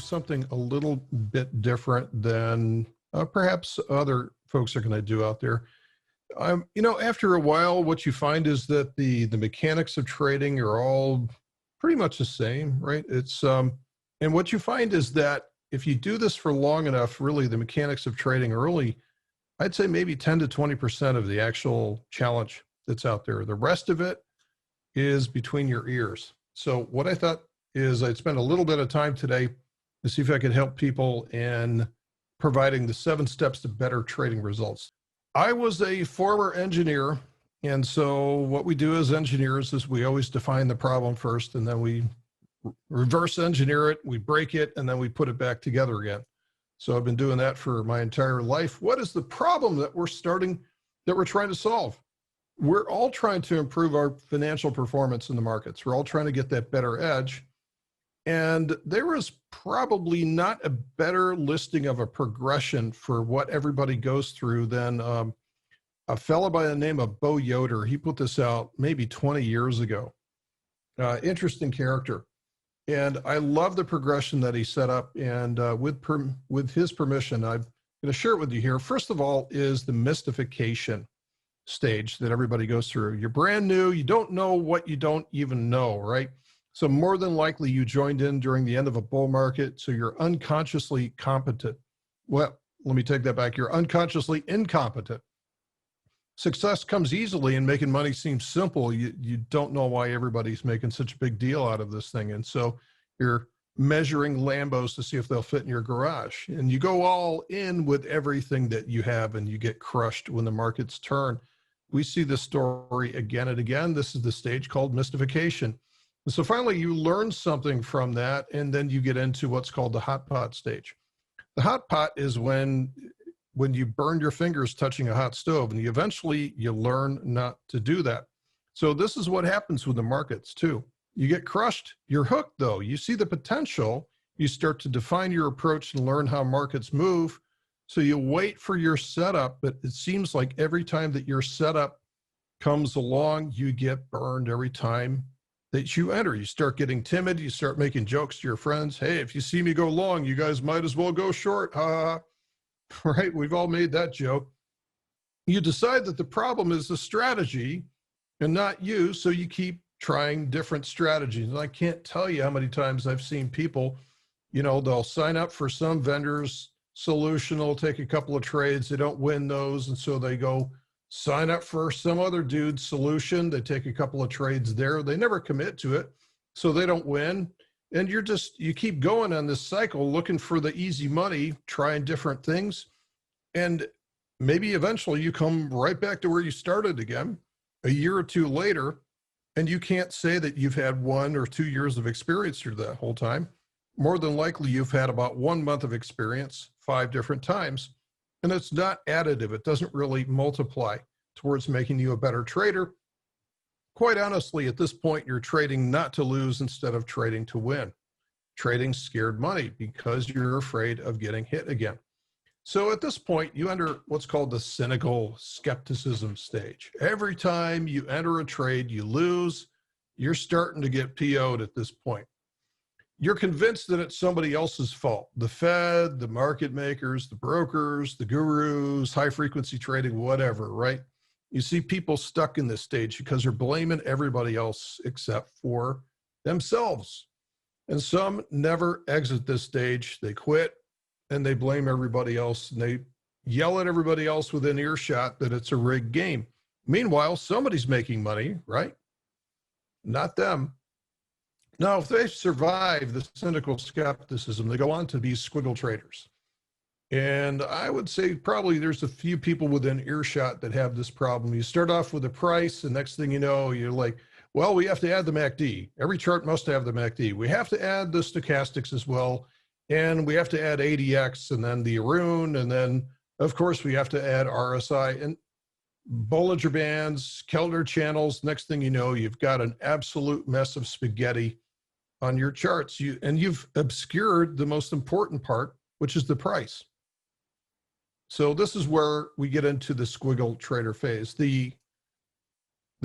something a little bit different than perhaps other folks are going to do out there. You know, after a while, what you find is that the mechanics of trading are all pretty much the same, right? It's and what you find is that if you do this for long enough, really the mechanics of trading are only, I'd say maybe 10 to 20% of the actual challenge that's out there. The rest of it is between your ears. So what I thought is I'd spend a little bit of time today to see if I could help people in providing the 7 steps to better trading results. I was a former engineer, and so what we do as engineers is we always define the problem first, and then we reverse engineer it, we break it, and then we put it back together again. So I've been doing that for my entire life. What is the problem that we're trying to solve? We're all trying to improve our financial performance in the markets. We're all trying to get that better edge. And there is probably not a better listing of a progression for what everybody goes through than a fellow by the name of Bo Yoder. He put this out maybe 20 years ago. Interesting character. And I love the progression that he set up. And with his permission, I'm going to share it with you here. First of all is the mystification stage that everybody goes through. You're brand new. You don't know what you don't even know, right? So more than likely you joined in during the end of a bull market, so you're unconsciously competent. Well, let me take that back. You're unconsciously incompetent. Success comes easily and making money seems simple. You don't know why everybody's making such a big deal out of this thing. And so you're measuring Lambos to see if they'll fit in your garage. And you go all in with everything that you have and you get crushed when the markets turn. We see this story again and again. This is the stage called mystification. So finally, you learn something from that, and then you get into what's called the hot pot stage. The hot pot is when you burn your fingers touching a hot stove, and eventually you learn not to do that. So this is what happens with the markets too. You get crushed, you're hooked though. You see the potential, you start to define your approach and learn how markets move. So you wait for your setup, but it seems like every time that your setup comes along, you get burned every time that you enter. You start getting timid, you start making jokes to your friends. Hey, if you see me go long, you guys might as well go short. Right? We've all made that joke. You decide that the problem is the strategy and not you, so you keep trying different strategies. And I can't tell you how many times I've seen people, you know, they'll sign up for some vendor's solution, they'll take a couple of trades, they don't win those, and so they go sign up for some other dude's solution. They take a couple of trades there. They never commit to it, so they don't win. And you keep going on this cycle, looking for the easy money, trying different things. And maybe eventually you come right back to where you started again a year or two later, and you can't say that you've had 1 or 2 years of experience through that whole time. More than likely, you've had about 1 month of experience 5 different times. And it's not additive. It doesn't really multiply towards making you a better trader. Quite honestly, at this point, you're trading not to lose instead of trading to win. Trading scared money because you're afraid of getting hit again. So at this point, you enter what's called the cynical skepticism stage. Every time you enter a trade, you lose. You're starting to get PO'd at this point. You're convinced that it's somebody else's fault. The Fed, the market makers, the brokers, the gurus, high frequency trading, whatever, right? You see people stuck in this stage because they're blaming everybody else except for themselves. And some never exit this stage. They quit and they blame everybody else, and they yell at everybody else within earshot that it's a rigged game. Meanwhile, somebody's making money, right? Not them. Now, if they survive the cynical skepticism, they go on to be squiggle traders. And I would say probably there's a few people within earshot that have this problem. You start off with a price, and next thing you know, you're like, well, we have to add the MACD. Every chart must have the MACD. We have to add the stochastics as well. And we have to add ADX, and then the Arun, and then, of course, we have to add RSI. And Bollinger Bands, Kellner channels. Next thing you know, you've got an absolute mess of spaghetti on your charts. You've obscured the most important part, which is the price. So this is where we get into the squiggle trader phase. The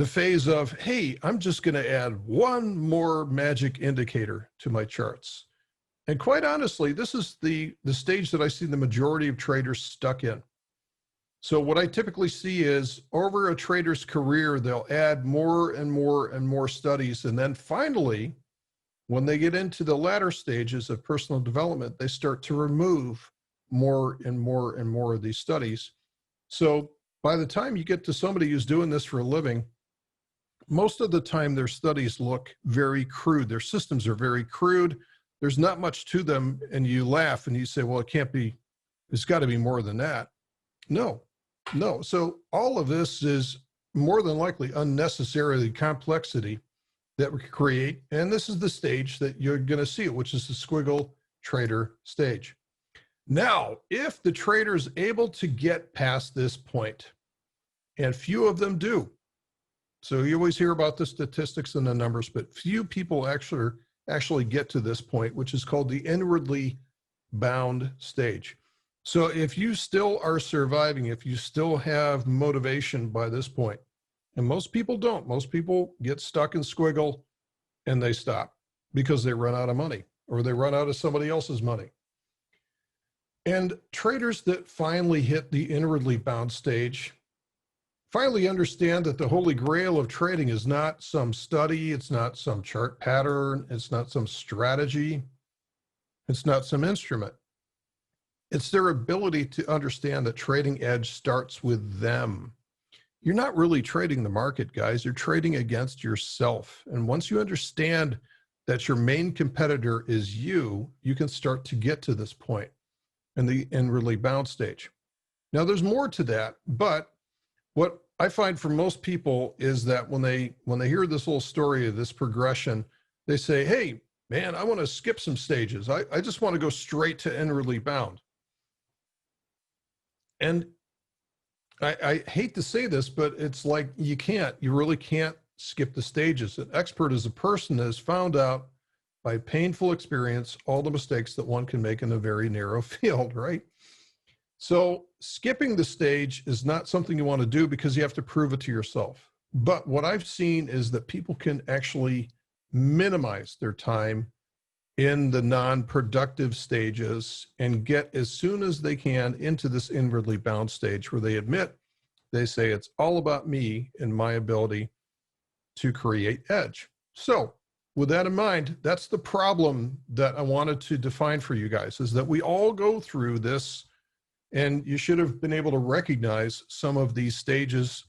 phase of, hey, I'm just going to add one more magic indicator to my charts. And quite honestly, this is the stage that I see the majority of traders stuck in. So what I typically see is over a trader's career, they'll add more and more and more studies. And then finally, when they get into the latter stages of personal development, they start to remove more and more and more of these studies. So by the time you get to somebody who's doing this for a living, most of the time their studies look very crude. Their systems are very crude. There's not much to them. And you laugh and you say, well, it can't be, it's got to be more than that. No. So all of this is more than likely unnecessary complexity that we create. And this is the stage that you're going to see, which is the squiggle trader stage. Now, if the trader is able to get past this point, and few of them do, so you always hear about the statistics and the numbers, but few people actually get to this point, which is called the inwardly bound stage. So if you still are surviving, if you still have motivation by this point, and most people don't, most people get stuck in squiggle and they stop because they run out of money or they run out of somebody else's money. And traders that finally hit the inwardly bound stage finally understand that the holy grail of trading is not some study, it's not some chart pattern, it's not some strategy, it's not some instrument. It's their ability to understand that trading edge starts with them. You're not really trading the market, guys. You're trading against yourself. And once you understand that your main competitor is you, you can start to get to this point in the inwardly bound stage. Now, there's more to that, but what I find for most people is that when they hear this little story of this progression, they say, hey, man, I want to skip some stages. I just want to go straight to inwardly bound. And I hate to say this, but it's like you really can't skip the stages. An expert is a person that has found out by painful experience all the mistakes that one can make in a very narrow field, right? So skipping the stage is not something you want to do because you have to prove it to yourself. But what I've seen is that people can actually minimize their time in the non-productive stages and get as soon as they can into this inwardly bound stage where they admit, they say it's all about me and my ability to create edge. So with that in mind, that's the problem that I wanted to define for you guys, is that we all go through this, and you should have been able to recognize some of these stages.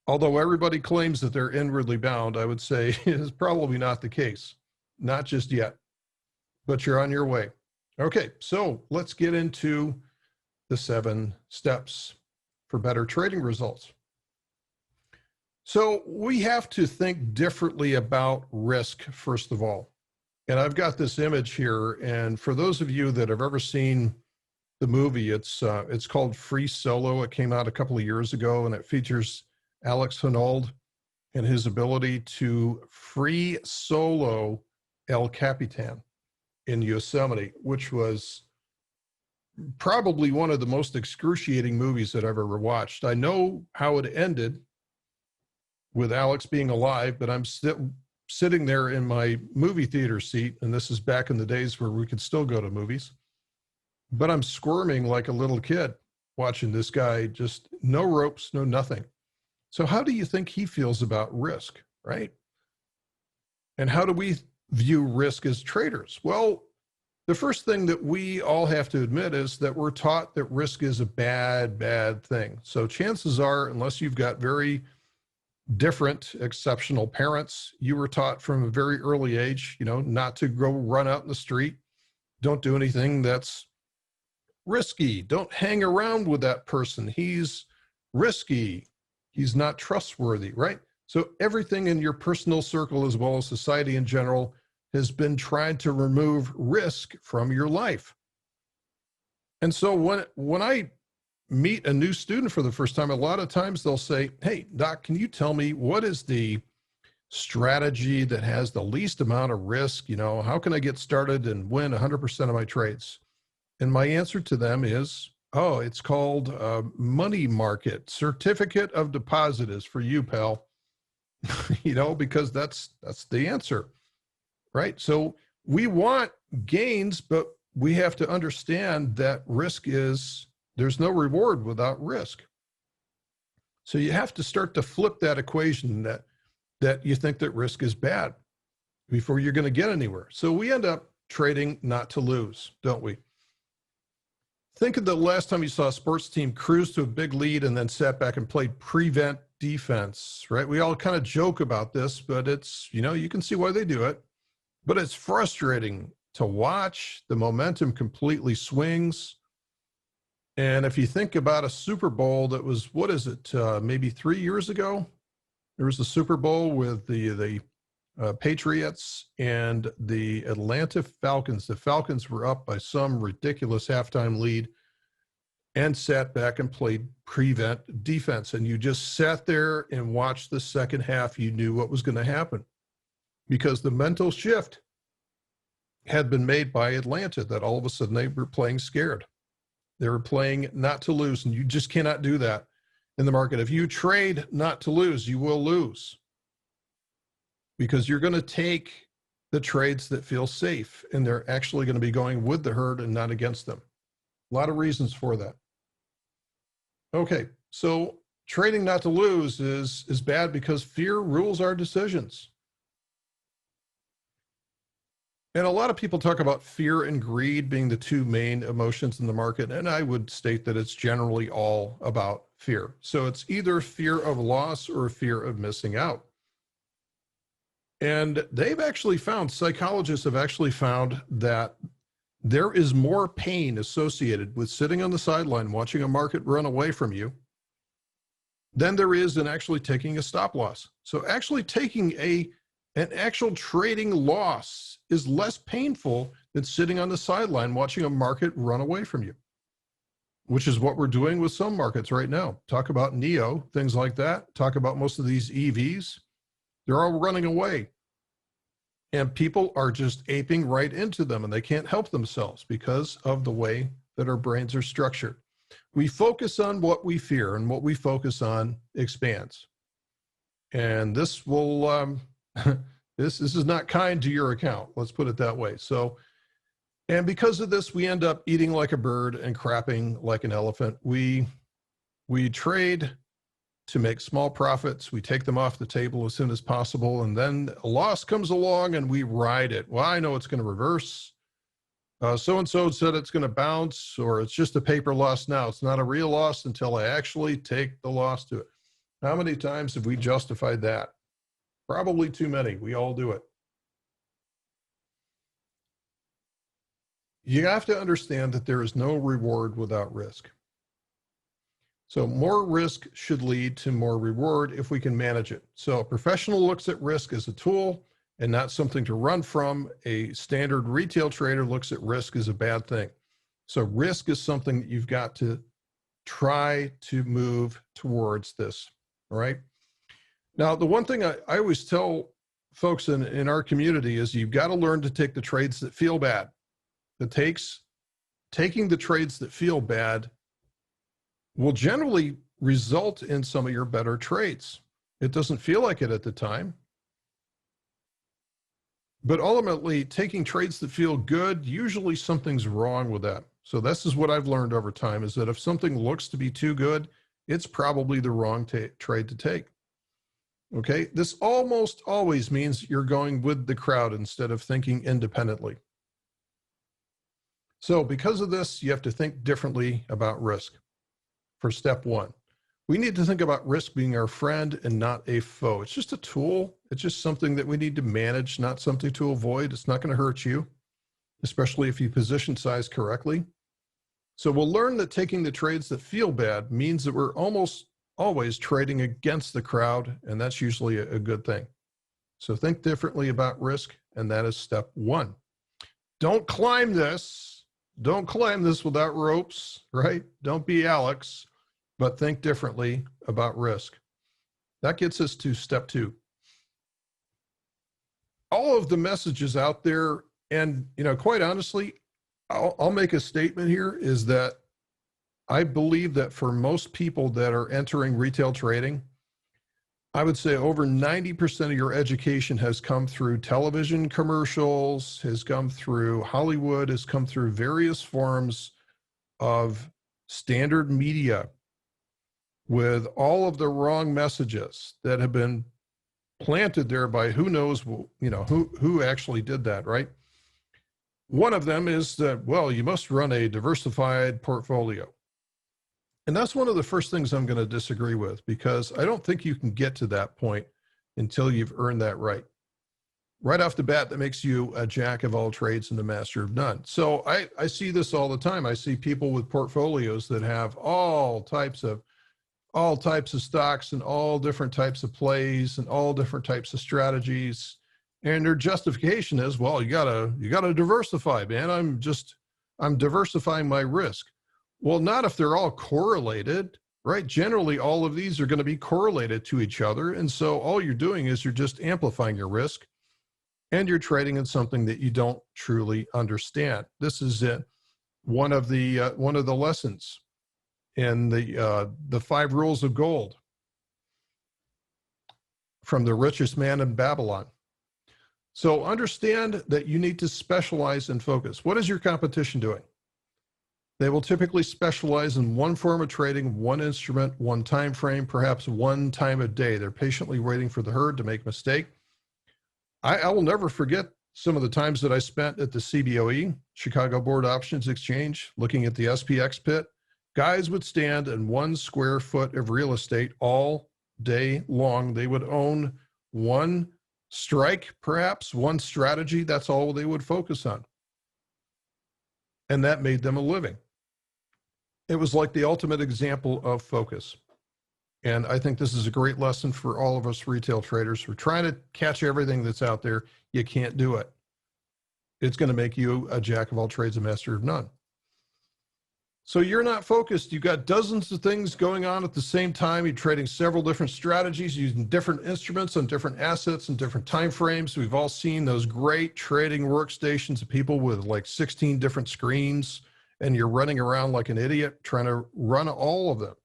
Although everybody claims that they're inwardly bound, I would say is probably not the case, not just yet, but you're on your way. Okay, so let's get into the 7 steps for better trading results. So we have to think differently about risk, first of all. And I've got this image here, and for those of you that have ever seen the movie, it's called Free Solo. It came out a couple of years ago, and it features Alex Honnold and his ability to free solo El Capitan in Yosemite, which was probably one of the most excruciating movies that I've ever watched. I know how it ended with Alex being alive, but I'm sitting there in my movie theater seat, and this is back in the days where we could still go to movies, but I'm squirming like a little kid watching this guy, just no ropes, no nothing. So how do you think he feels about risk, right? And how do we view risk as traders? Well, the first thing that we all have to admit is that we're taught that risk is a bad thing. So chances are, unless you've got very different, exceptional parents, you were taught from a very early age, not to go run out in the street. Don't do anything that's risky. Don't hang around with that person. He's risky. He's not trustworthy, right? So everything in your personal circle, as well as society in general, has been trying to remove risk from your life. And so when I meet a new student for the first time, a lot of times they'll say, hey, Doc, can you tell me what is the strategy that has the least amount of risk? How can I get started and win 100% of my trades? And my answer to them is, oh, it's called money market. Certificate of deposit is for you, pal. Because that's the answer, right? So we want gains, but we have to understand that there's no reward without risk. So you have to start to flip that equation that you think that risk is bad before you're going to get anywhere. So we end up trading not to lose, don't we? Think of the last time you saw a sports team cruise to a big lead and then sat back and played prevent defense, right? We all kind of joke about this, but it's, you can see why they do it. But it's frustrating to watch. The momentum completely swings. And if you think about a Super Bowl that was, maybe 3 years ago? There was the Super Bowl with the Patriots and the Atlanta Falcons. The Falcons were up by some ridiculous halftime lead and sat back and played prevent defense. And you just sat there and watched the second half. You knew what was going to happen because the mental shift had been made by Atlanta that all of a sudden they were playing scared. They were playing not to lose, and you just cannot do that in the market. If you trade not to lose, you will lose because you're going to take the trades that feel safe, and they're actually going to be going with the herd and not against them. A lot of reasons for that. Okay, so trading not to lose is bad because fear rules our decisions. And a lot of people talk about fear and greed being the two main emotions in the market, and I would state that it's generally all about fear. So it's either fear of loss or fear of missing out. And psychologists have actually found that there is more pain associated with sitting on the sideline watching a market run away from you than there is in actually taking a stop loss. So actually taking an actual trading loss is less painful than sitting on the sideline watching a market run away from you, which is what we're doing with some markets right now. Talk about NEO, things like that. Talk about most of these EVs. They're all running away. And people are just aping right into them, and they can't help themselves because of the way that our brains are structured. We focus on what we fear, and what we focus on expands. And this will, this is not kind to your account. Let's put it that way. So, and because of this, we end up eating like a bird and crapping like an elephant. We trade to make small profits. We take them off the table as soon as possible. And then a loss comes along and we ride it. Well, I know it's going to reverse. So-and-so said it's going to bounce, or it's just a paper loss now. It's not a real loss until I actually take the loss to it. How many times have we justified that? Probably too many. We all do it. You have to understand that there is no reward without risk. So more risk should lead to more reward if we can manage it. So a professional looks at risk as a tool and not something to run from. A standard retail trader looks at risk as a bad thing. So risk is something that you've got to try to move towards this, all right? Now, the one thing I always tell folks in our community is you've got to learn to take the trades that feel bad. Taking the trades that feel bad will generally result in some of your better trades. It doesn't feel like it at the time. But ultimately, taking trades that feel good, usually something's wrong with that. So this is what I've learned over time, is that if something looks to be too good, it's probably the wrong trade to take. Okay, this almost always means you're going with the crowd instead of thinking independently. So because of this, you have to think differently about risk. For step one, we need to think about risk being our friend and not a foe. It's just a tool. It's just something that we need to manage, not something to avoid. It's not going to hurt you, especially if you position size correctly. So we'll learn that taking the trades that feel bad means that we're almost always trading against the crowd, and that's usually a good thing. So think differently about risk, and that is step one. Don't climb this. Don't climb this without ropes, right? Don't be Alex, but think differently about risk. That gets us to step two. All of the messages out there, and quite honestly, I'll make a statement here, is that I believe that for most people that are entering retail trading, I would say over 90% of your education has come through television commercials, has come through Hollywood, has come through various forms of standard media with all of the wrong messages that have been planted there by who knows, who actually did that, right? One of them is that, well, you must run a diversified portfolio. And that's one of the first things I'm going to disagree with, because I don't think you can get to that point until you've earned that right. Right off the bat, that makes you a jack of all trades and a master of none. So I see this all the time. I see people with portfolios that have all types of stocks and all different types of plays and all different types of strategies. And their justification is, well, you gotta diversify, man. I'm diversifying my risk. Well, not if they're all correlated, right? Generally, all of these are going to be correlated to each other. And so all you're doing is you're just amplifying your risk, and you're trading in something that you don't truly understand. This is one of the lessons in the 5 rules of gold from the richest man in Babylon. So understand that you need to specialize and focus. What is your competition doing? They will typically specialize in one form of trading, one instrument, one time frame, perhaps one time of day. They're patiently waiting for the herd to make a mistake. I will never forget some of the times that I spent at the CBOE, Chicago Board Options Exchange, looking at the SPX pit. Guys would stand in 1 square foot of real estate all day long. They would own one strike, perhaps one strategy. That's all they would focus on. And that made them a living. It was like the ultimate example of focus. And I think this is a great lesson for all of us retail traders. We're trying to catch everything that's out there. You can't do it. It's going to make you a jack of all trades, a master of none. So you're not focused. You've got dozens of things going on at the same time. You're trading several different strategies using different instruments on different assets and different time frames. We've all seen those great trading workstations of people with like 16 different screens, and you're running around like an idiot trying to run all of them.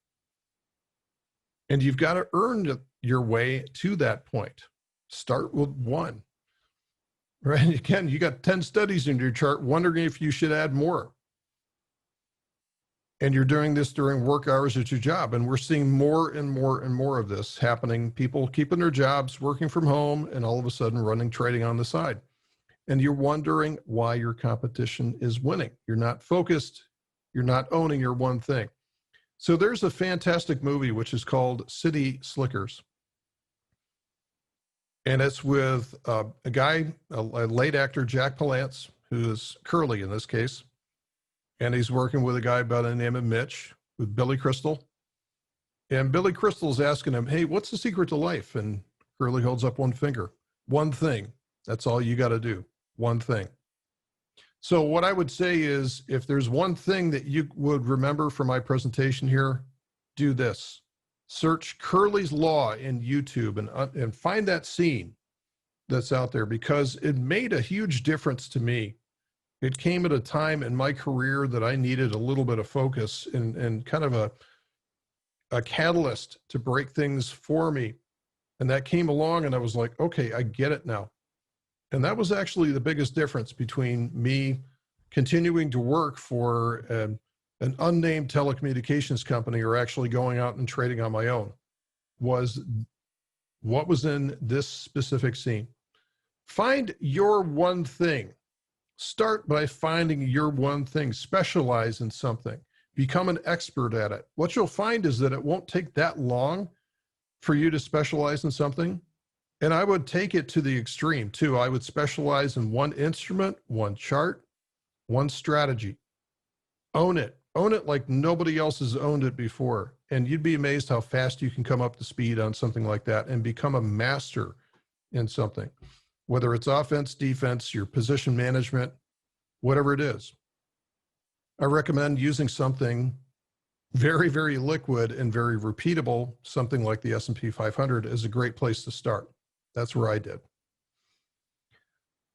And you've got to earn your way to that point. Start with 1. Right? Again, you got 10 studies in your chart, wondering if you should add more. And you're doing this during work hours at your job. And we're seeing more and more and more of this happening. People keeping their jobs, working from home, and all of a sudden running trading on the side. And you're wondering why your competition is winning. You're not focused. You're not owning your one thing. So there's a fantastic movie which is called City Slickers. And it's with a guy, a late actor, Jack Palance, who is Curly in this case. And he's working with a guy by the name of Mitch, with Billy Crystal. And Billy Crystal's asking him, hey, what's the secret to life? And Curly holds up one finger. One thing. That's all you got to do. One thing. So what I would say is, if there's one thing that you would remember from my presentation here, do this. Search Curly's Law in YouTube and find that scene that's out there, because it made a huge difference to me. It came at a time in my career that I needed a little bit of focus and kind of a catalyst to break things for me. And that came along and I was like, okay, I get it now. And that was actually the biggest difference between me continuing to work for an unnamed telecommunications company or actually going out and trading on my own, was what was in this specific scene. Find your one thing. Start by finding your one thing. Specialize in something. Become an expert at it. What you'll find is that it won't take that long for you to specialize in something. And I would take it to the extreme too. I would specialize in one instrument, one chart, one strategy. Own it. Own it like nobody else has owned it before. And you'd be amazed how fast you can come up to speed on something like that and become a master in something. Whether it's offense, defense, your position management, whatever it is. I recommend using something very, very liquid and very repeatable, something like the S&P 500 is a great place to start. That's where I did.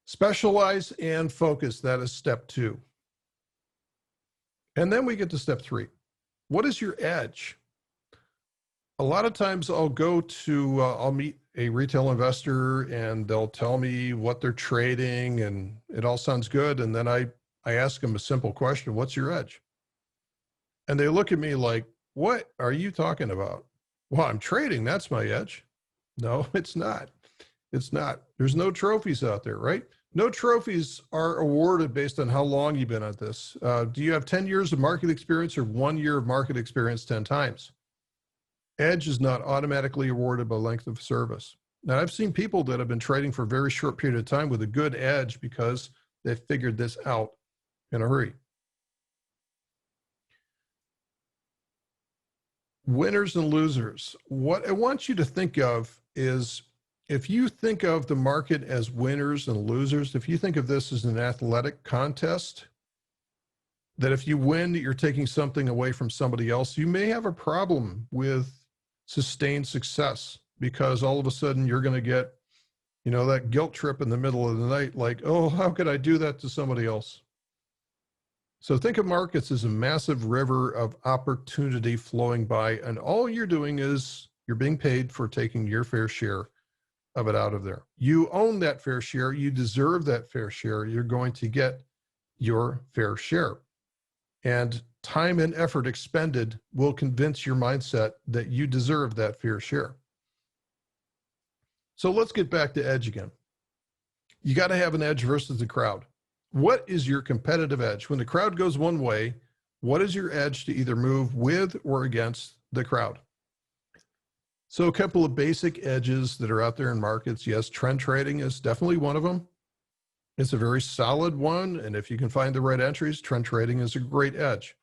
Specialize and focus. That is step 2. And then we get to step 3. What is your edge? A lot of times I'll go to, I'll meet a retail investor and they'll tell me what they're trading and it all sounds good. And then I ask them a simple question, what's your edge? And they look at me like, what are you talking about? Well, I'm trading, that's my edge. No, it's not. It's not. There's no trophies out there, right? No trophies are awarded based on how long you've been at this. Do you have 10 years of market experience or 1 year of market experience 10 times? Edge is not automatically awarded by length of service. Now, I've seen people that have been trading for a very short period of time with a good edge because they figured this out in a hurry. Winners and losers. What I want you to think of is, if you think of the market as winners and losers, if you think of this as an athletic contest, that if you win, you're taking something away from somebody else, you may have a problem with sustained success, because all of a sudden you're going to get, you know, that guilt trip in the middle of the night, like, oh, how could I do that to somebody else? So think of markets as a massive river of opportunity flowing by, and all you're doing is you're being paid for taking your fair share of it out of there. You own that fair share. You deserve that fair share. You're going to get your fair share. And time and effort expended will convince your mindset that you deserve that fair share. So let's get back to edge again. You got to have an edge versus the crowd. What is your competitive edge? When the crowd goes one way, what is your edge to either move with or against the crowd? So a couple of basic edges that are out there in markets. Yes, trend trading is definitely one of them. It's a very solid one. And if you can find the right entries, trend trading is a great edge.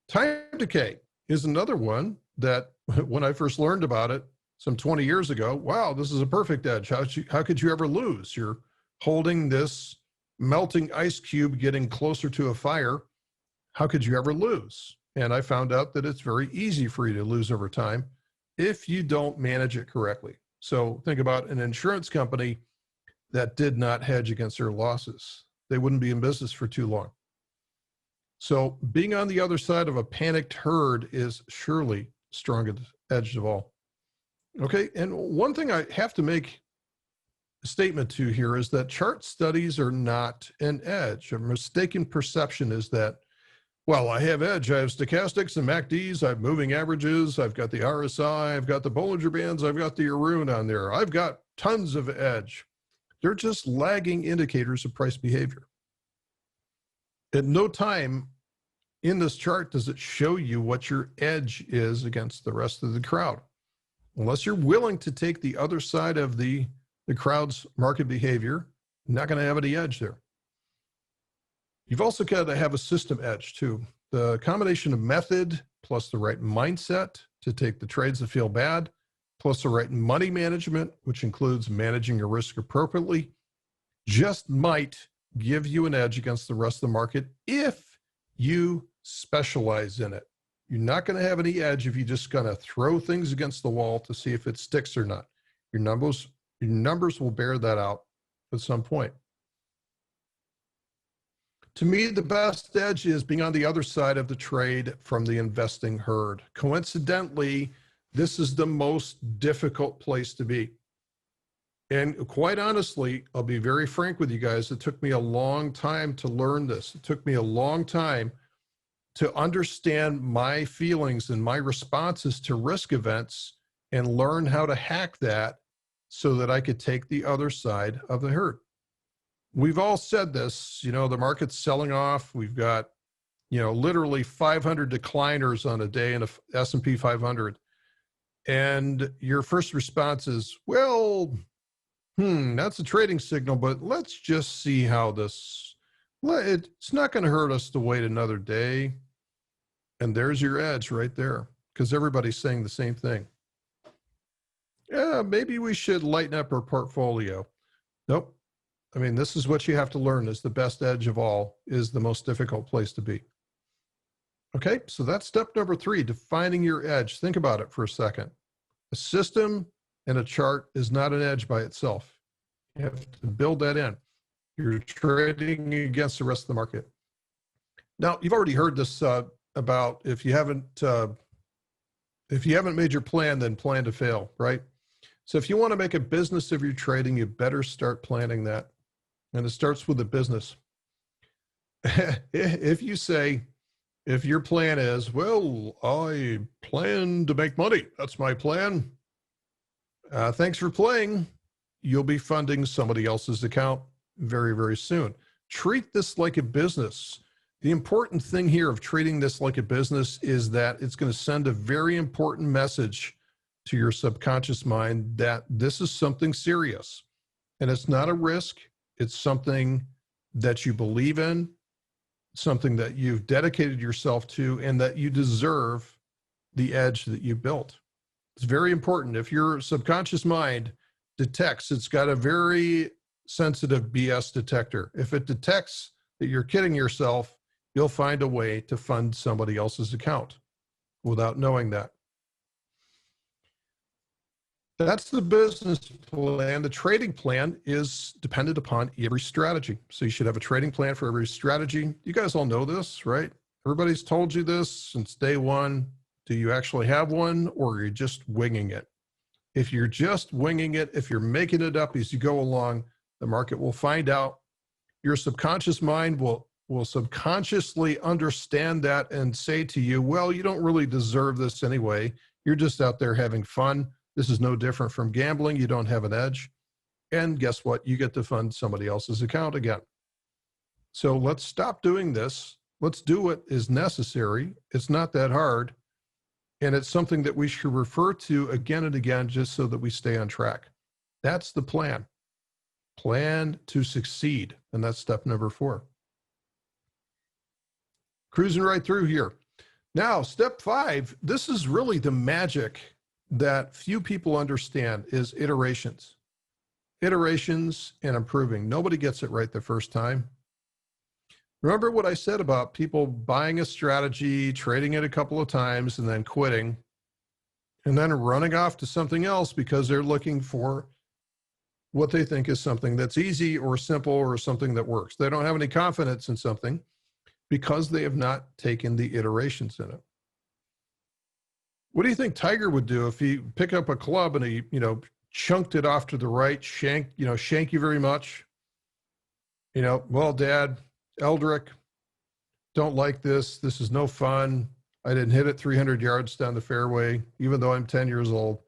Time decay is another one that when I first learned about it some 20 years ago, wow, this is a perfect edge. How could you ever lose? You're holding this melting ice cube getting closer to a fire. How could you ever lose? And I found out that it's very easy for you to lose over time if you don't manage it correctly. So think about an insurance company that did not hedge against their losses. They wouldn't be in business for too long. So being on the other side of a panicked herd is surely strongest edge of all. Okay, and one thing I have to make a statement to here is that chart studies are not an edge. A mistaken perception is that, well, I have edge, I have stochastics and MACDs, I have moving averages, I've got the RSI, I've got the Bollinger Bands, I've got the Arun on there, I've got tons of edge. They're just lagging indicators of price behavior. At no time in this chart does it show you what your edge is against the rest of the crowd. Unless you're willing to take the other side of the crowd's market behavior, you're not going to have any edge there. You've also got to have a system edge too. The combination of method plus the right mindset to take the trades that feel bad, plus the right money management, which includes managing your risk appropriately, just might give you an edge against the rest of the market if you specialize in it. You're not going to have any edge if you're just going to throw things against the wall to see if it sticks or not. Your numbers will bear that out at some point. To me, the best edge is being on the other side of the trade from the investing herd. Coincidentally, this is the most difficult place to be. And quite honestly, I'll be very frank with you guys, it took me a long time to learn this. It took me a long time to understand my feelings and my responses to risk events and learn how to hack that so that I could take the other side of the herd. We've all said this, you know, the market's selling off. We've got, you know, literally 500 decliners on a day in a S&P 500. And your first response is, well, that's a trading signal, but let's just see how this, it's not going to hurt us to wait another day. And there's your edge right there, because everybody's saying the same thing. Yeah, maybe we should lighten up our portfolio. Nope. I mean, this is what you have to learn, is the best edge of all is the most difficult place to be. Okay, so that's step number 3, defining your edge. Think about it for a second. A system and a chart is not an edge by itself. You have to build that in. You're trading against the rest of the market. Now, you've already heard this about, if you haven't If you haven't made your plan, then plan to fail, right? So if you want to make a business of your trading, you better start planning that. And it starts with the business. If you say, if your plan is, well, I plan to make money, that's my plan. Thanks for playing. You'll be funding somebody else's account very, very soon. Treat this like a business. The important thing here of treating this like a business is that it's going to send a very important message to your subconscious mind that this is something serious. And it's not a risk. It's something that you believe in, something that you've dedicated yourself to, and that you deserve the edge that you built. It's very important. If your subconscious mind detects, it's got a very sensitive BS detector. If it detects that you're kidding yourself, you'll find a way to fund somebody else's account without knowing that. That's the business plan. The trading plan is dependent upon every strategy. So you should have a trading plan for every strategy. You guys all know this, right? Everybody's told you this since day one. Do you actually have one, or are you just winging it? If you're just winging it, if you're making it up as you go along, the market will find out. Your subconscious mind will subconsciously understand that and say to you, well, you don't really deserve this anyway. You're just out there having fun. This is no different from gambling. You don't have an edge. And guess what? You get to fund somebody else's account again. So let's stop doing this. Let's do what is necessary. It's not that hard. And it's something that we should refer to again and again, just so that we stay on track. That's the plan. Plan to succeed. And that's step number 4. Cruising right through here. Now, step 5, this is really the magic that few people understand, is iterations. Iterations and improving. Nobody gets it right the first time. Remember what I said about people buying a strategy, trading it a couple of times, and then quitting, and then running off to something else because they're looking for what they think is something that's easy or simple or something that works. They don't have any confidence in something because they have not taken the iterations in it. What do you think Tiger would do if he picked up a club and he, chunked it off to the right, shank you very much? Well, Dad, Eldrick, don't like this. This is no fun. I didn't hit it 300 yards down the fairway, even though I'm 10 years old.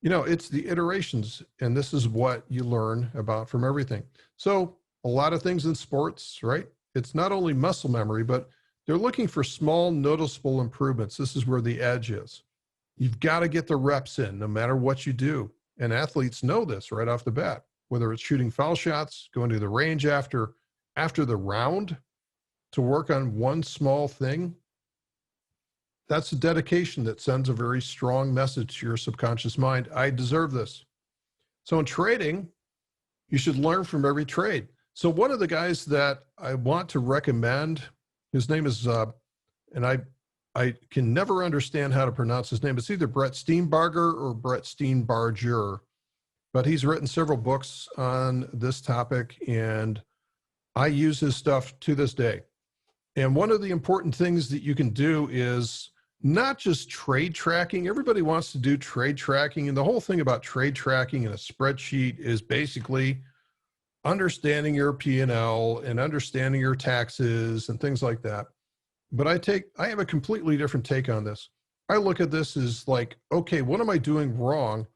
It's the iterations, and this is what you learn about from everything. So a lot of things in sports, right? It's not only muscle memory, but they're looking for small, noticeable improvements. This is where the edge is. You've got to get the reps in no matter what you do. And athletes know this right off the bat, whether it's shooting foul shots, going to the range after the round to work on one small thing. That's a dedication that sends a very strong message to your subconscious mind. I deserve this. So in trading, you should learn from every trade. So one of the guys that I want to recommend, his name is, and I can never understand how to pronounce his name. It's either Brett Steenbarger or Brett Steenbarger, but he's written several books on this topic, and I use his stuff to this day. And one of the important things that you can do is not just trade tracking. Everybody wants to do trade tracking, and the whole thing about trade tracking in a spreadsheet is basically understanding your P&L and understanding your taxes and things like that. But I have a completely different take on this. I look at this as like, okay, what am I doing wrong?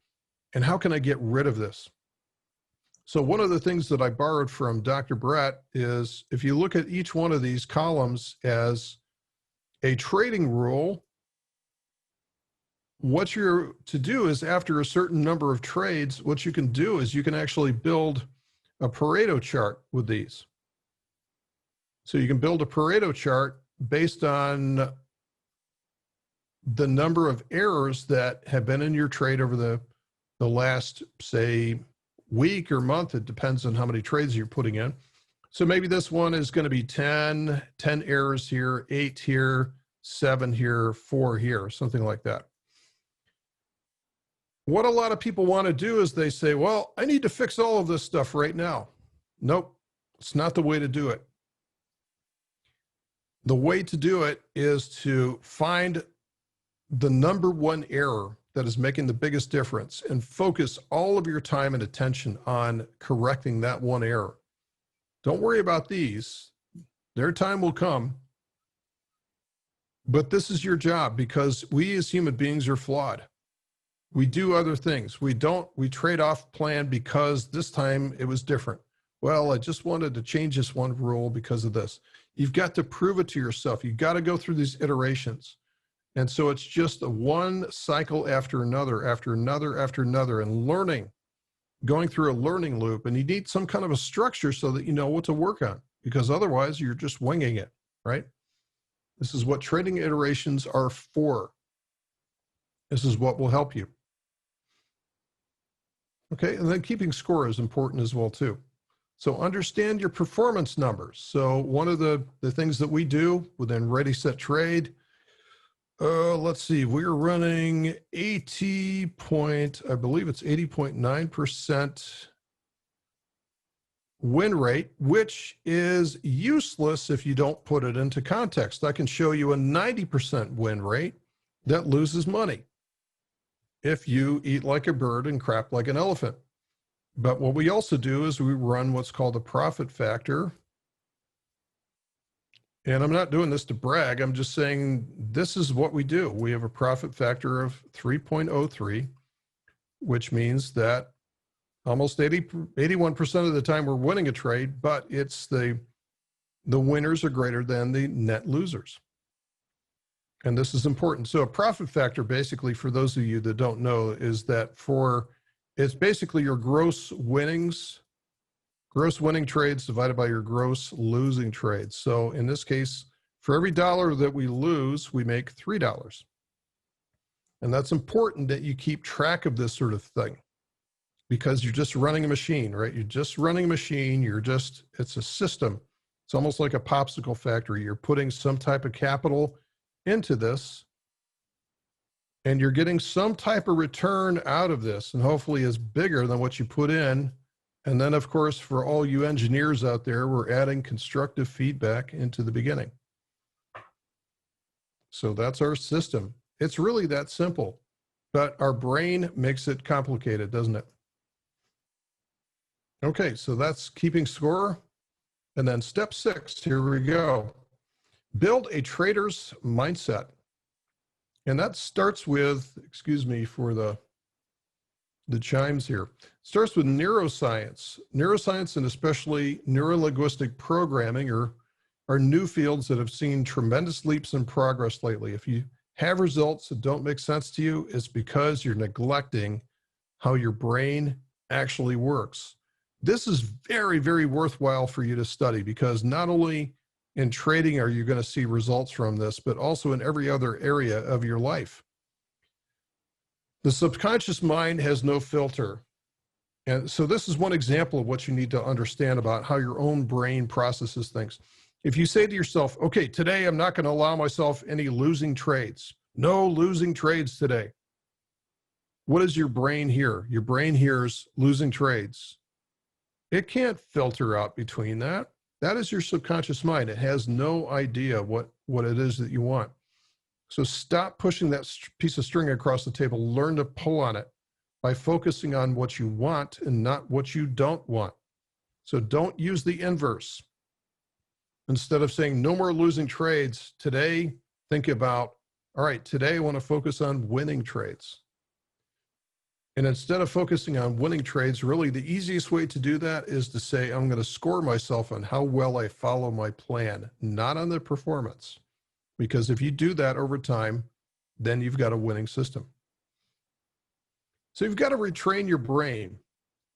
And how can I get rid of this? So one of the things that I borrowed from Dr. Brett is if you look at each one of these columns as a trading rule, what you're to do is after a certain number of trades, what you can do is you can actually build a Pareto chart with these. So you can build a Pareto chart based on the number of errors that have been in your trade over the last, say, week or month. It depends on how many trades you're putting in. So maybe this one is going to be 10 errors here, 8 here, 7 here, 4 here, something like that. What a lot of people want to do is they say, well, I need to fix all of this stuff right now. Nope, it's not the way to do it. The way to do it is to find the number one error that is making the biggest difference and focus all of your time and attention on correcting that one error. Don't worry about these. Their time will come. But this is your job, because we as human beings are flawed. We do other things. We trade off plan because this time it was different. Well, I just wanted to change this one rule because of this. You've got to prove it to yourself. You've got to go through these iterations. And so it's just a one cycle after another, after another, after another, and learning, going through a learning loop. And you need some kind of a structure so that you know what to work on, because otherwise you're just winging it, right? This is what trading iterations are for. This is what will help you. Okay, and then keeping score is important as well too. So understand your performance numbers. So one of the things that we do within ReadySetTrade, let's see, we're running I believe it's 80.9% win rate, which is useless if you don't put it into context. I can show you a 90% win rate that loses money if you eat like a bird and crap like an elephant. But what we also do is we run what's called a profit factor. And I'm not doing this to brag. I'm just saying this is what we do. We have a profit factor of 3.03, which means that almost 81% of the time we're winning a trade, but it's the winners are greater than the net losers. And this is important. So a profit factor, basically, for those of you that don't know, is that it's basically your gross winning trades divided by your gross losing trades. So in this case, for every dollar that we lose, we make $3. And that's important that you keep track of this sort of thing, because you're just running a machine, right? You're just running a machine. It's a system. It's almost like a popsicle factory. You're putting some type of capital into this, and you're getting some type of return out of this, and hopefully is bigger than what you put in. And then, of course, for all you engineers out there, we're adding constructive feedback into the beginning. So that's our system. It's really that simple, but our brain makes it complicated, doesn't it? Okay, so that's keeping score. And then step 6, here we go. Build a trader's mindset. And that starts with, excuse me for the chimes here, starts with neuroscience. Neuroscience, and especially neurolinguistic programming, are new fields that have seen tremendous leaps in progress lately. If you have results that don't make sense to you, it's because you're neglecting how your brain actually works. This is very, very worthwhile for you to study, because not only in trading are you going to see results from this, but also in every other area of your life. The subconscious mind has no filter. And so this is one example of what you need to understand about how your own brain processes things. If you say to yourself, okay, today I'm not going to allow myself any losing trades. No losing trades today. What does your brain hear? Your brain hears losing trades. It can't filter out between that. That is your subconscious mind. It has no idea what it is that you want. So stop pushing that piece of string across the table. Learn to pull on it by focusing on what you want and not what you don't want. So don't use the inverse. Instead of saying no more losing trades, today think about, all right, today I want to focus on winning trades. And instead of focusing on winning trades, really the easiest way to do that is to say, I'm going to score myself on how well I follow my plan, not on the performance. Because if you do that over time, then you've got a winning system. So you've got to retrain your brain.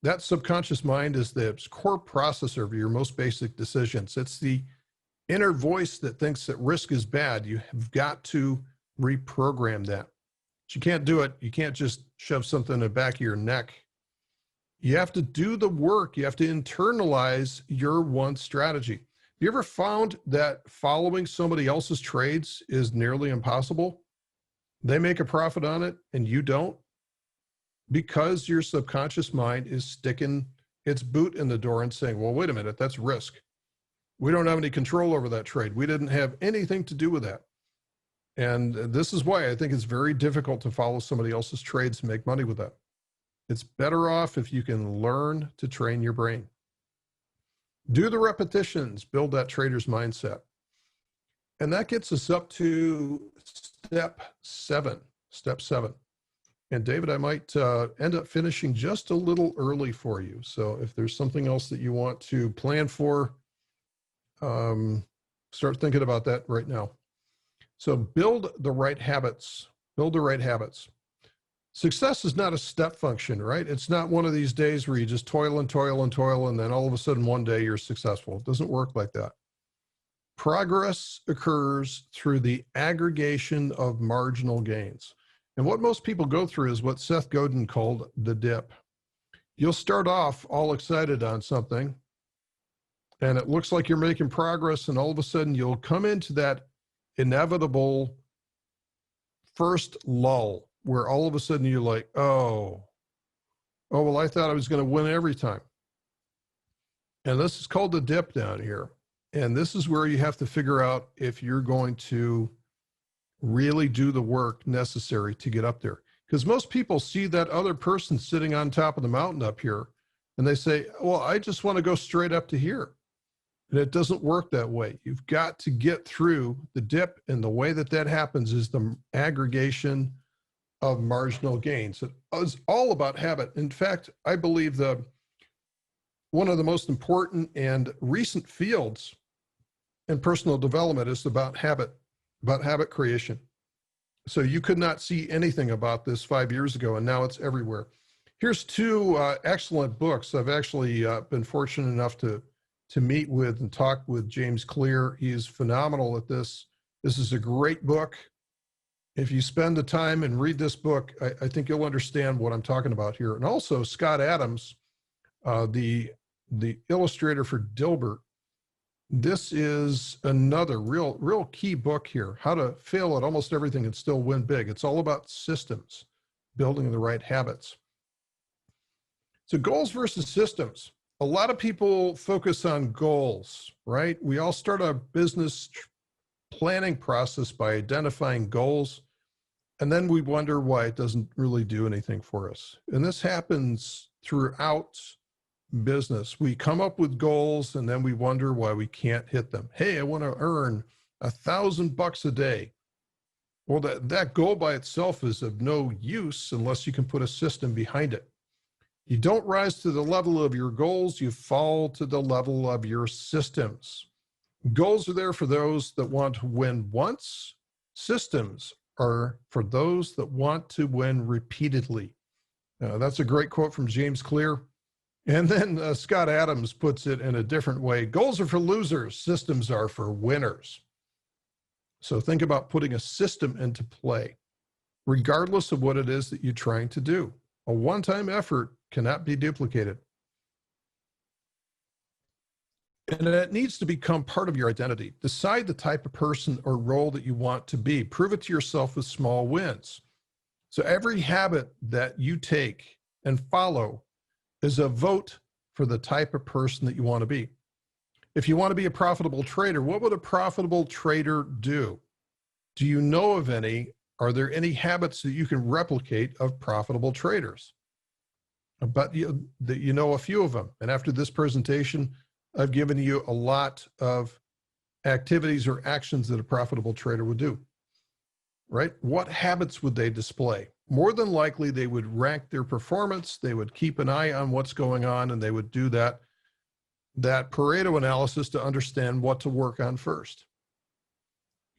That subconscious mind is the core processor of your most basic decisions. It's the inner voice that thinks that risk is bad. You have got to reprogram that. But you can't do it. You can't just shove something in the back of your neck. You have to do the work. You have to internalize your one strategy. Have you ever found that following somebody else's trades is nearly impossible? They make a profit on it and you don't, because your subconscious mind is sticking its boot in the door and saying, well, wait a minute, that's risk. We don't have any control over that trade. We didn't have anything to do with that. And this is why I think it's very difficult to follow somebody else's trades and make money with that. It's better off if you can learn to train your brain. Do the repetitions, build that trader's mindset. And that gets us up to step seven. And David, I might end up finishing just a little early for you. So if there's something else that you want to plan for, start thinking about that right now. So build the right habits. Build the right habits. Success is not a step function, right? It's not one of these days where you just toil and toil and toil, and then all of a sudden one day you're successful. It doesn't work like that. Progress occurs through the aggregation of marginal gains. And what most people go through is what Seth Godin called the dip. You'll start off all excited on something, and it looks like you're making progress, and all of a sudden you'll come into that inevitable first lull where all of a sudden you're like, oh, well, I thought I was going to win every time. And this is called the dip down here. And this is where you have to figure out if you're going to really do the work necessary to get up there. Because most people see that other person sitting on top of the mountain up here, and they say, well, I just want to go straight up to here. And it doesn't work that way. You've got to get through the dip, and the way that that happens is the aggregation of marginal gains. It's all about habit. In fact, I believe one of the most important and recent fields in personal development is about habit creation. So you could not see anything about this 5 years ago, and now it's everywhere. Here's two excellent books. I've actually been fortunate enough to meet with and talk with James Clear. He's phenomenal at this. This is a great book. If you spend the time and read this book, I think you'll understand what I'm talking about here. And also Scott Adams, the illustrator for Dilbert. This is another real key book here, how to fail at almost everything and still win big. It's all about systems, building the right habits. So goals versus systems. A lot of people focus on goals, right? We all start a business planning process by identifying goals, and then we wonder why it doesn't really do anything for us. And this happens throughout business. We come up with goals, and then we wonder why we can't hit them. Hey, I want to earn $1,000 a day. Well, that goal by itself is of no use unless you can put a system behind it. You don't rise to the level of your goals, you fall to the level of your systems. Goals are there for those that want to win once. Systems are for those that want to win repeatedly. That's a great quote from James Clear. And then Scott Adams puts it in a different way. Goals are for losers, systems are for winners. So think about putting a system into play, regardless of what it is that you're trying to do. A one-time effort cannot be duplicated. And it needs to become part of your identity. Decide the type of person or role that you want to be. Prove it to yourself with small wins. So every habit that you take and follow is a vote for the type of person that you want to be. If you want to be a profitable trader, what would a profitable trader do? Do you know of any? Are there any habits that you can replicate of profitable traders? But you know a few of them. And after this presentation, I've given you a lot of activities or actions that a profitable trader would do, right? What habits would they display? More than likely, they would rank their performance, they would keep an eye on what's going on, and they would do that Pareto analysis to understand what to work on first.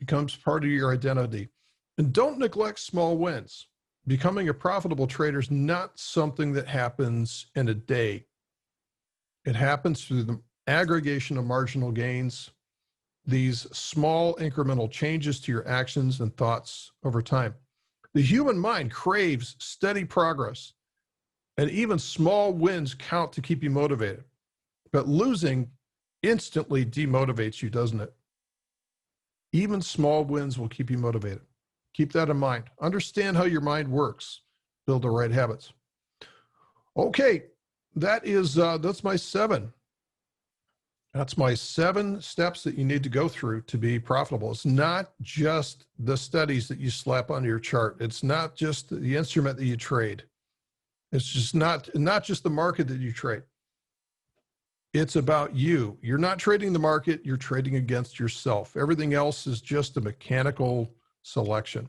It becomes part of your identity. And don't neglect small wins. Becoming a profitable trader is not something that happens in a day. It happens through the aggregation of marginal gains, these small incremental changes to your actions and thoughts over time. The human mind craves steady progress, and even small wins count to keep you motivated. But losing instantly demotivates you, doesn't it? Even small wins will keep you motivated. Keep that in mind. Understand how your mind works. Build the right habits. Okay, that's my 7. That's my 7 steps that you need to go through to be profitable. It's not just the studies that you slap on your chart. It's not just the instrument that you trade. It's just not just the market that you trade. It's about you. You're not trading the market, you're trading against yourself. Everything else is just a mechanical selection.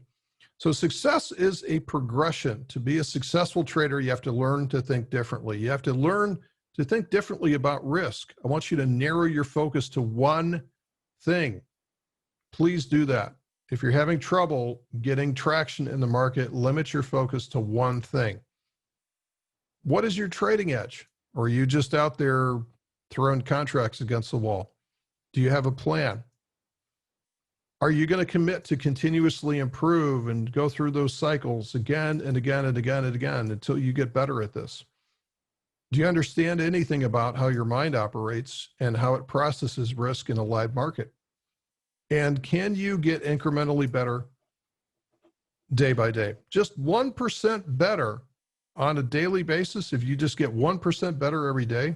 So success is a progression. To be a successful trader, you have to learn to think differently. You have to learn to think differently about risk. I want you to narrow your focus to one thing. Please do that. If you're having trouble getting traction in the market, limit your focus to one thing. What is your trading edge? Or are you just out there throwing contracts against the wall? Do you have a plan? Are you going to commit to continuously improve and go through those cycles again and again and again and again until you get better at this? Do you understand anything about how your mind operates and how it processes risk in a live market? And can you get incrementally better day by day? Just 1% better on a daily basis. If you just get 1% better every day,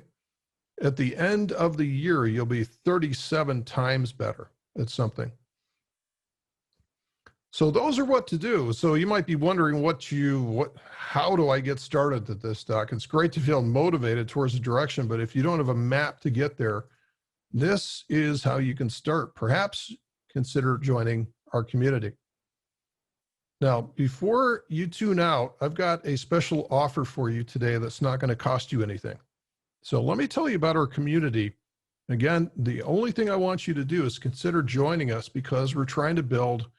at the end of the year, you'll be 37 times better at something. So those are what to do. So you might be wondering how do I get started at this, Doc? It's great to feel motivated towards a direction, but if you don't have a map to get there, this is how you can start. Perhaps consider joining our community. Now, before you tune out, I've got a special offer for you today that's not going to cost you anything. So let me tell you about our community. Again, the only thing I want you to do is consider joining us because we're trying to build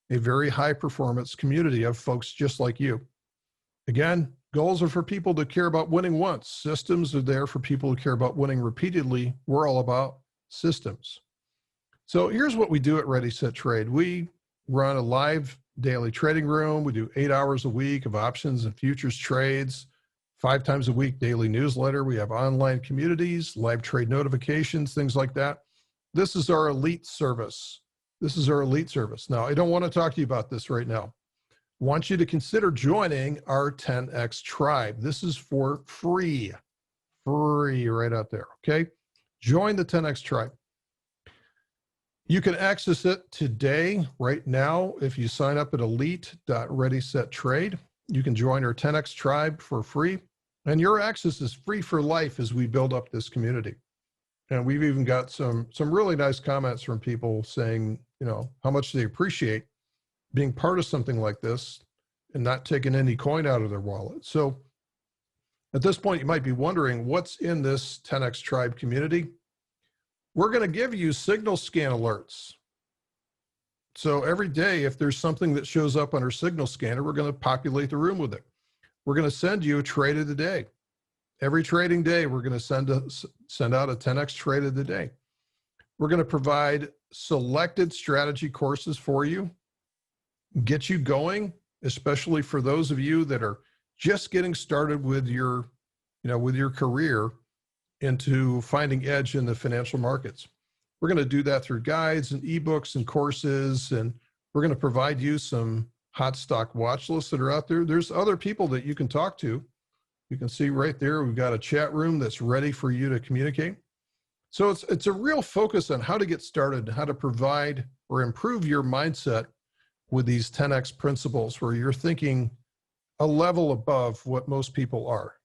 a very high performance community of folks just like you. Again, goals are for people that care about winning once. Systems are there for people who care about winning repeatedly. We're all about systems. So here's what we do at ReadySetTrade. We run a live daily trading room. We do 8 hours a week of options and futures trades, 5 times a week daily newsletter. We have online communities, live trade notifications, things like that. This is our elite service. This is our elite service. Now, I don't want to talk to you about this right now. I want you to consider joining our 10X tribe. This is for free right out there, okay? Join the 10X tribe. You can access it today, right now, if you sign up at elite.ReadySetTrade. You can join our 10X tribe for free, and your access is free for life as we build up this community. And we've even got some really nice comments from people saying, you know, how much they appreciate being part of something like this and not taking any coin out of their wallet. So at this point, you might be wondering what's in this 10X tribe community. We're going to give you signal scan alerts. So every day, if there's something that shows up on our signal scanner, we're going to populate the room with it. We're going to send you a trade of the day. Every trading day, we're going to send out a 10X trade of the day. We're going to provide selected strategy courses for you, get you going, especially for those of you that are just getting started with your career into finding edge in the financial markets. We're going to do that through guides and ebooks and courses, and we're going to provide you some hot stock watch lists that are out there. There's other people that you can talk to. You can see right there, we've got a chat room that's ready for you to communicate. So it's a real focus on how to get started, how to provide or improve your mindset with these 10X principles where you're thinking a level above what most people are,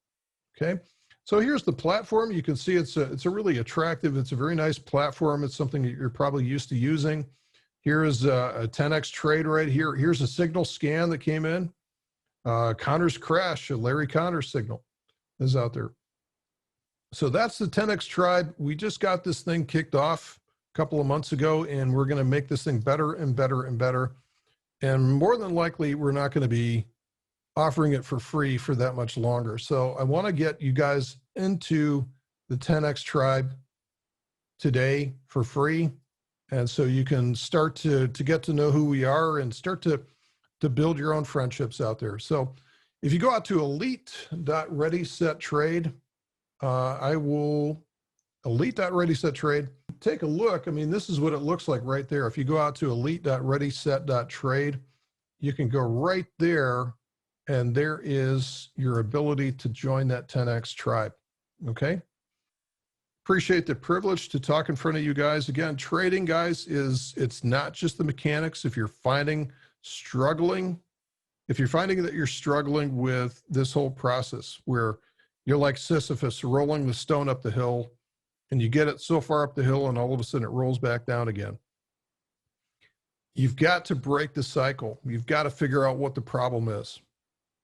okay? So here's the platform. You can see it's a really attractive, it's a very nice platform. It's something that you're probably used to using. Here's a 10X trade right here. Here's a signal scan that came in. Connor's crash, a Larry Connor signal is out there. So that's the 10X tribe. We just got this thing kicked off a couple of months ago, and we're going to make this thing better and better and better. And more than likely, we're not going to be offering it for free for that much longer. So I want to get you guys into the 10X tribe today for free. And so you can start to get to know who we are and start to build your own friendships out there. So if you go out to elite.ReadySetTrade, elite.ReadySetTrade, take a look. I mean, this is what it looks like right there. If you go out to elite.ReadySet.trade, you can go right there, and there is your ability to join that 10X tribe, okay? Appreciate the privilege to talk in front of you guys. Again, trading, guys, it's not just the mechanics. If you're finding that you're struggling with this whole process where you're like Sisyphus rolling the stone up the hill and you get it so far up the hill and all of a sudden it rolls back down again. You've got to break the cycle. You've got to figure out what the problem is.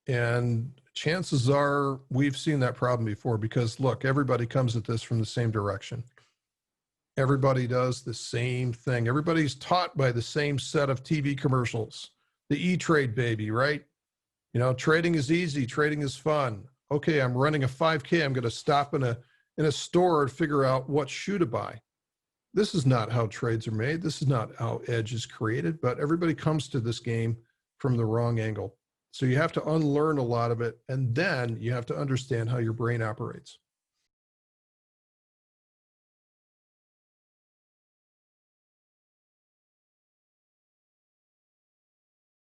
And chances are we've seen that problem before because look, everybody comes at this from the same direction. Everybody does the same thing. Everybody's taught by the same set of TV commercials. The E-Trade baby, right? You know, trading is easy, trading is fun. Okay, I'm running a 5K, I'm gonna stop in a store and figure out what shoe to buy. This is not how trades are made. This is not how edge is created, but everybody comes to this game from the wrong angle. So you have to unlearn a lot of it, and then you have to understand how your brain operates.